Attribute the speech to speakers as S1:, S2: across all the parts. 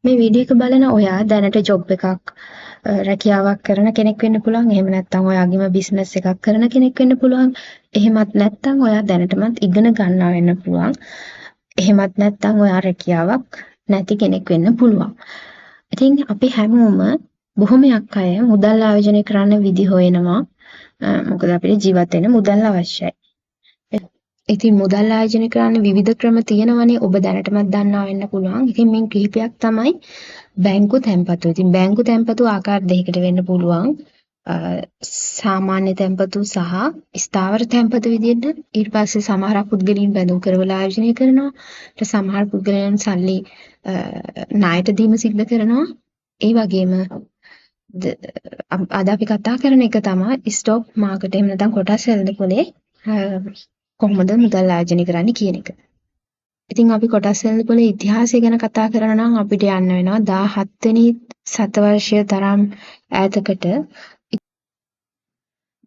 S1: මේ වීඩියෝ එක බලන ඔයා දැනට ජොබ් එකක් රැකියාවක් කරන කෙනෙක් වෙන්න පුළුවන්. එහෙම නැත්නම් ඔයාගේම බිස්නස් එකක් කරන කෙනෙක් වෙන්න පුළුවන්. එහෙමත් නැත්නම් ඔයා දැනටමත් ඉගෙන ගන්නවා වෙන්න පුළුවන්. එහෙමත් නැත්නම් ඔයා රැකියාවක් නැති කෙනෙක් වෙන්න පුළුවන්. ඉතින් අපි හැමෝම බොහොමයක් අය මුදල් ආයෝජනය කරන්න විදි හොයනවා. මොකද අපිට ජීවත් වෙන්න මුදල් අවශ්‍යයි. ඉතින් මුදල් ආයෝජනය කරන්න විවිධ ක්‍රම තියෙනවනේ. ඔබ දැනටමත් දන්නවා වෙන්න පුළුවන්. ඉතින් මේ කිහිපයක් තමයි බැංකු තැන්පතු. ඉතින් බැංකු තැන්පතු ආකාර දෙකකට වෙන්න පුළුවන්. සාමාන්‍ය තැන්පතු සහ ස්ථාවර තැන්පතු විදිහට. ඊට පස්සේ සමහර පුද්ගලයන් බැඳුම් කරවල ආයෝජනය කරනවා. ඊට සමහර පුද්ගලයන් සල්ලි ණයට දීම සිද්ධ කරනවා. ඒ වගේම අද අපි කතා කරන එක තමයි ස්ටොක් මාකට් එහෙම නැත්නම් කොටස් වෙළඳපොලේ කොහොමද මුදල් ආයෝජනය කරන්නේ කියන එක. ඉතින් අපි කොටස් වෙළඳපොලේ ඉතිහාසය ගැන කතා කරනවා නම් අපිට යන්න වෙනවා 17 වෙනි සතවර්ෂය තරම් ඈතකට.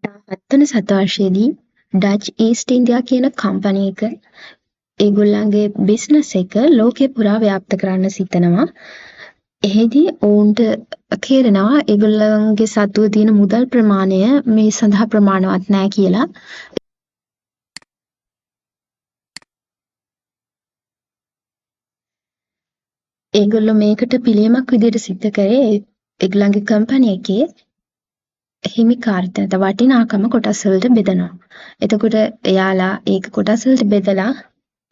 S1: 17 වෙනි සතවර්ෂයේදී ඩච් ඊස්ට් ඉන්දියා කියන කම්පැනි එක ඒගොල්ලන්ගේ බිස්නස් එක ලෝකේ පුරා ව්‍යාප්ත කරන්න සිතනවා. එහෙදී ඔවුන්ට තේරෙනවා ඒගොල්ලන්ගේ සතුව තියෙන මුදල් ප්‍රමාණය මේ සඳහා ප්‍රමාණවත් නැහැ කියලා. ඒගොල්ලෝ මේකට පිළියමක් විදිහට සිද්ධ කරේ ඒගොල්ලන්ගේ කම්පැනි එකේ හිමිකාරිත්වය නැත්නම් වටිනාකම කොටස් වලට බෙදනවා. එතකොට එයාලා ඒක කොටස් වලට බෙදලා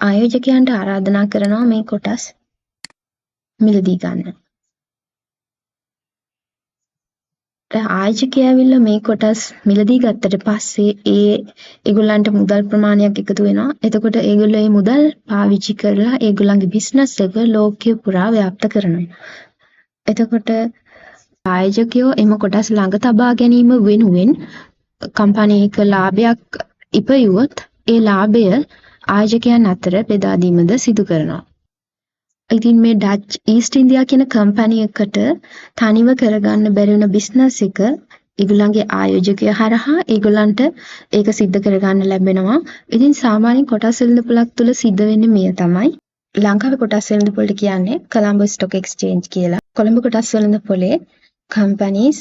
S1: ආයෝජකයන්ට ආරාධනා කරනවා මේ කොටස් මිලදී ගන්න. ආයෝජකයා ඇවිල්ලා මේ කොටස් මිලදී ගත්තට පස්සේ ඒගොල්ලන්ට මුදල් ප්‍රමාණයක් එකතු වෙනවා. එතකොට ඒගොල්ලෝ මේ මුදල් පාවිච්චි කරලා ඒගොල්ලන්ගේ බිස්නස් එක ලෝකෙ පුරා ව්‍යාප්ත කරනවා. එතකොට ආයෝජකයෝ එම කොටස් ළඟ තබා ගැනීම වෙනුවෙන් කම්පැනි එක ලාභයක් ඉපයුවොත් ඒ ලාභය ආයෝජකයන් අතර බෙදා දීමද සිදු කරනවා. ඉතින් මේ ඩච් ඊස්ට් ඉන්දියා කියන කම්පැනි එකට තනිව කරගන්න බැරි වෙන බිස්නස් එක ඒගොල්ලන්ගේ ආයෝජකය හරහා ඒගොල්ලන්ට ඒක සිද්ධ කරගන්න ලැබෙනවා. ඉතින් සාමාන්‍යයෙන් කොටස් වෙළඳපොලක් තුල සිද්ධ වෙන්නේ මේ තමයි. ලංකාවේ කොටස් වෙළඳපොලට කියන්නේ කොළඹ ස්ටොක් එක්ස්චේන්ජ් කියලා. කොළඹ කොටස් වෙළඳපොලේ කම්පැනිස්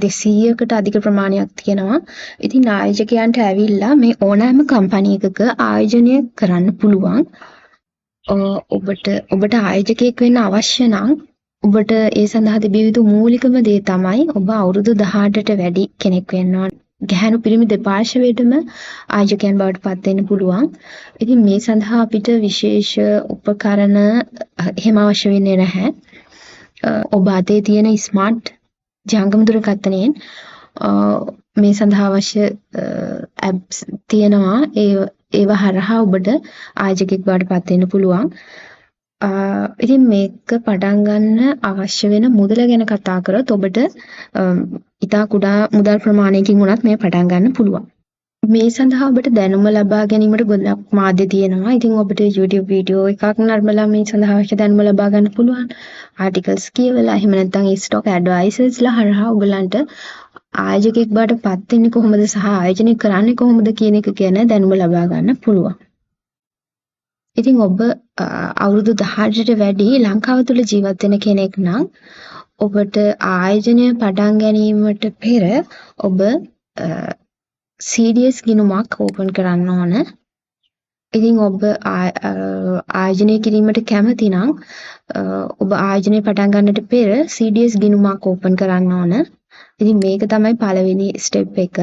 S1: 200කට අධික ප්‍රමාණයක් තියෙනවා. ඉතින් ආයෝජකයන්ට ඇවිල්ලා මේ ඕනෑම කම්පැනි එකක ආයෝජනය කරන්න පුළුවන්. ඔබට ආයෝජකයෙක් වෙන්න අවශ්‍ය නම් ඔබට ඒ සඳහා තිබිය යුතු මූලිකම දේ තමයි ඔබ අවුරුදු 18ට වැඩි කෙනෙක් වෙන්න ඕන. ගැහැණු පිරිමි දෙපාර්ශ්වයටම ආයෝජකයන් බවට පත් වෙන්න පුළුවන්. ඉතින් මේ සඳහා අපිට විශේෂ උපකරණ එහෙම අවශ්‍ය වෙන්නේ නැහැ. ඔබ අතේ තියෙන ස්මාර්ට් ජංගම දුරකථනයෙන් මේ සඳහා අවශ්‍ය ඇප්ස් තියෙනවා. ඒව හරහා ඔබට ආයෝජකෙක් බවට පත් වෙන්න පුළුවන්. ඉතින් මේක පටන් ගන්න අවශ්‍ය වෙන මුදල ගැන කතා කරොත් ඔබට ඉතා කුඩා මුදල් ප්‍රමාණයකින් උනත් මේ පටන් ගන්න පුළුවන්. මේ සඳහා ඔබට දැනුම ලබා ගැනීමට ගොඩක් මාධ්‍ය තියෙනවා. ඉතින් ඔබට YouTube වීඩියෝ එකක් නරඹලා මේ සඳහා අවශ්‍ය දැනුම ලබා ගන්න පුළුවන්. ආටිකල්ස් කියවලා එහෙම නැත්නම් ස්ටොක් ඇඩ්වයිසර්ස්ලා හරහා ඔයගලන්ට ආයෝජකෙක් බවට පත් වෙන්නේ කොහොමද සහ ආයෝජනය කරන්නේ කොහොමද කියන එක ගැන දැනුම ලබා ගන්න පුළුවන්. ඉතින් ඔබ අවුරුදු 18ට වැඩි ලංකාව තුල ජීවත් වෙන කෙනෙක් නම් ඔබට ආයෝජනය පටන් ගැනීමට පෙර ඔබ CDS ගිණුමක් ඕපන් කරන්න ඕන. ඉතින් ඔබ ආයෝජනය කිරීමට කැමති නම් ඔබ ආයෝජනය පටන් ගන්නට පෙර CDS ගිණුමක් ඕපන් කරන්න ඕන. ඉතින් මේක තමයි පළවෙනි ස්ටෙප් එක.